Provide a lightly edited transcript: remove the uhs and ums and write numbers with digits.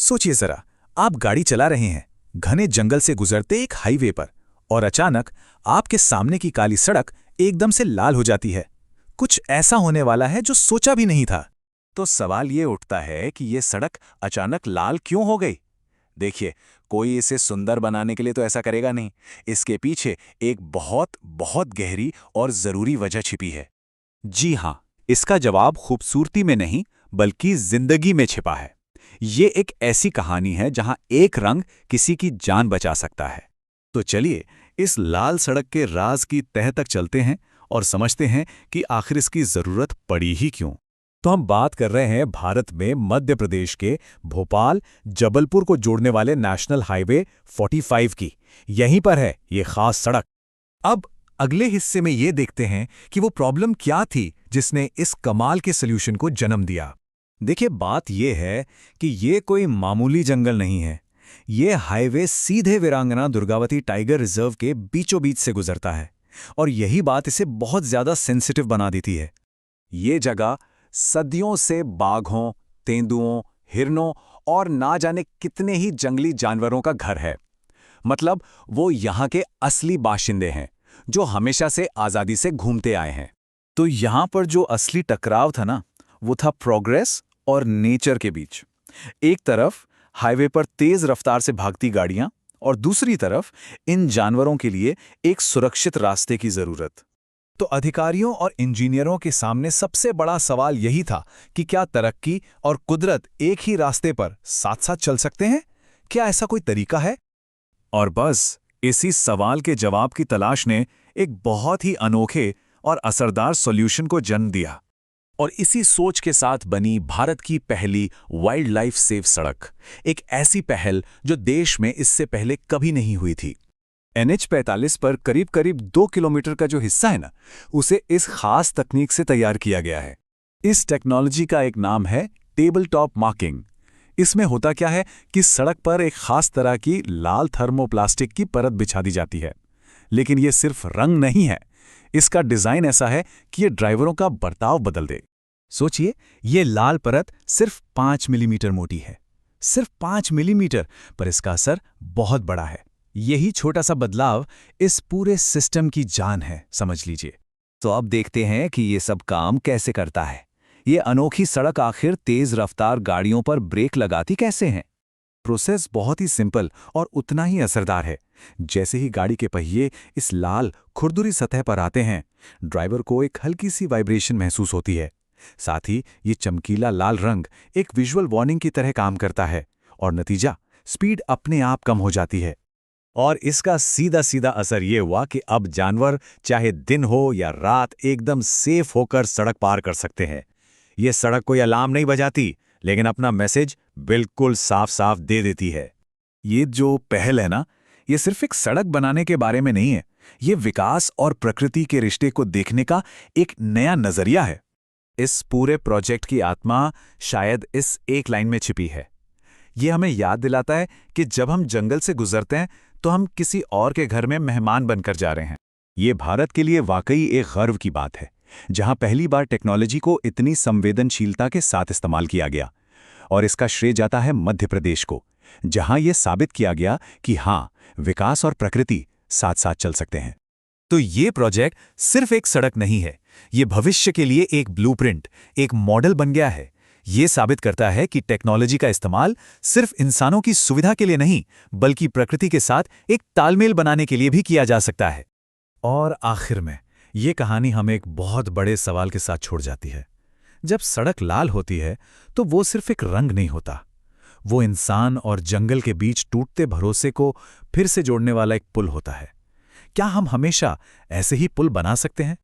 सोचिए जरा, आप गाड़ी चला रहे हैं घने जंगल से गुजरते एक हाईवे पर, और अचानक आपके सामने की काली सड़क एकदम से लाल हो जाती है। कुछ ऐसा होने वाला है जो सोचा भी नहीं था। तो सवाल ये उठता है कि ये सड़क अचानक लाल क्यों हो गई? देखिए, कोई इसे सुंदर बनाने के लिए तो ऐसा करेगा नहीं। इसके पीछे एक बहुत बहुत गहरी और जरूरी वजह छिपी है। जी हाँ, इसका जवाब खूबसूरती में नहीं बल्कि जिंदगी में छिपा है। ये एक ऐसी कहानी है जहां एक रंग किसी की जान बचा सकता है। तो चलिए इस लाल सड़क के राज की तह तक चलते हैं और समझते हैं कि आखिर इसकी जरूरत पड़ी ही क्यों। तो हम बात कर रहे हैं भारत में मध्य प्रदेश के भोपाल जबलपुर को जोड़ने वाले नेशनल हाईवे 45 की। यहीं पर है ये खास सड़क। अब अगले हिस्से में ये देखते हैं कि वो प्रॉब्लम क्या थी जिसने इस कमाल के सॉल्यूशन को जन्म दिया। देखिए, बात ये है कि ये कोई मामूली जंगल नहीं है। ये हाईवे सीधे वीरांगना दुर्गावती टाइगर रिजर्व के बीचों बीच से गुजरता है, और यही बात इसे बहुत ज्यादा सेंसिटिव बना देती है। ये जगह सदियों से बाघों, तेंदुओं, हिरनों और ना जाने कितने ही जंगली जानवरों का घर है। मतलब वो यहाँ के असली बाशिंदे हैं जो हमेशा से आज़ादी से घूमते आए हैं। तो यहाँ पर जो असली टकराव था ना, वो था प्रोग्रेस और नेचर के बीच। एक तरफ हाईवे पर तेज रफ्तार से भागती गाड़ियां, और दूसरी तरफ इन जानवरों के लिए एक सुरक्षित रास्ते की जरूरत। तो अधिकारियों और इंजीनियरों के सामने सबसे बड़ा सवाल यही था कि क्या तरक्की और कुदरत एक ही रास्ते पर साथ साथ चल सकते हैं? क्या ऐसा कोई तरीका है? और बस इसी सवाल के जवाब की तलाश ने एक बहुत ही अनोखे और असरदार सॉल्यूशन को जन्म दिया। और इसी सोच के साथ बनी भारत की पहली वाइल्ड लाइफ सेफ सड़क, एक ऐसी पहल जो देश में इससे पहले कभी नहीं हुई थी। NH 45 पर करीब करीब 2 किलोमीटर का जो हिस्सा है ना, उसे इस खास तकनीक से तैयार किया गया है। इस टेक्नोलॉजी का एक नाम है टेबल टॉप मार्किंग। इसमें होता क्या है कि सड़क पर एक खास तरह की लाल थर्मोप्लास्टिक की परत बिछा दी जाती है। लेकिन ये सिर्फ रंग नहीं है, इसका डिजाइन ऐसा है कि ये ड्राइवरों का बर्ताव बदल दे। सोचिए, ये लाल परत सिर्फ 5 मिलीमीटर मोटी है, सिर्फ 5 मिलीमीटर, पर इसका असर बहुत बड़ा है। यही छोटा सा बदलाव इस पूरे सिस्टम की जान है, समझ लीजिए। तो अब देखते हैं कि ये सब काम कैसे करता है। ये अनोखी सड़क आखिर तेज रफ्तार गाड़ियों पर ब्रेक लगाती कैसे है? प्रोसेस बहुत ही सिंपल और उतना ही असरदार है। जैसे ही गाड़ी के पहिए इस लाल खुरदुरी सतह पर आते हैं, ड्राइवर को एक हल्की सी वाइब्रेशन महसूस होती है। साथ ही ये चमकीला लाल रंग एक विजुअल वार्निंग की तरह काम करता है, और नतीजा स्पीड अपने आप कम हो जाती है। और इसका सीधा सीधा असर ये हुआ कि अब जानवर चाहे दिन हो या रात एकदम सेफ होकर सड़क पार कर सकते हैं। ये सड़क कोई अलार्म नहीं बजाती, लेकिन अपना मैसेज बिल्कुल साफ साफ दे देती है। ये जो पहल है ना, ये सिर्फ एक सड़क बनाने के बारे में नहीं है, ये विकास और प्रकृति के रिश्ते को देखने का एक नया नजरिया है। इस पूरे प्रोजेक्ट की आत्मा शायद इस एक लाइन में छिपी है। ये हमें याद दिलाता है कि जब हम जंगल से गुजरते हैं तो हम किसी और के घर में मेहमान बनकर जा रहे हैं। ये भारत के लिए वाकई एक गर्व की बात है, जहां पहली बार टेक्नोलॉजी को इतनी संवेदनशीलता के साथ इस्तेमाल किया गया। और इसका श्रेय जाता है मध्य प्रदेश को, जहां यह साबित किया गया कि हाँ, विकास और प्रकृति साथ साथ चल सकते हैं। तो ये प्रोजेक्ट सिर्फ एक सड़क नहीं है, ये भविष्य के लिए एक ब्लूप्रिंट, एक मॉडल बन गया है। ये साबित करता है कि टेक्नोलॉजी का इस्तेमाल सिर्फ इंसानों की सुविधा के लिए नहीं, बल्कि प्रकृति के साथ एक तालमेल बनाने के लिए भी किया जा सकता है। और आखिर में ये कहानी हमें एक बहुत बड़े सवाल के साथ छोड़ जाती है। जब सड़क लाल होती है तो वो सिर्फ एक रंग नहीं होता, वो इंसान और जंगल के बीच टूटते भरोसे को फिर से जोड़ने वाला एक पुल होता है। क्या हम हमेशा ऐसे ही पुल बना सकते हैं?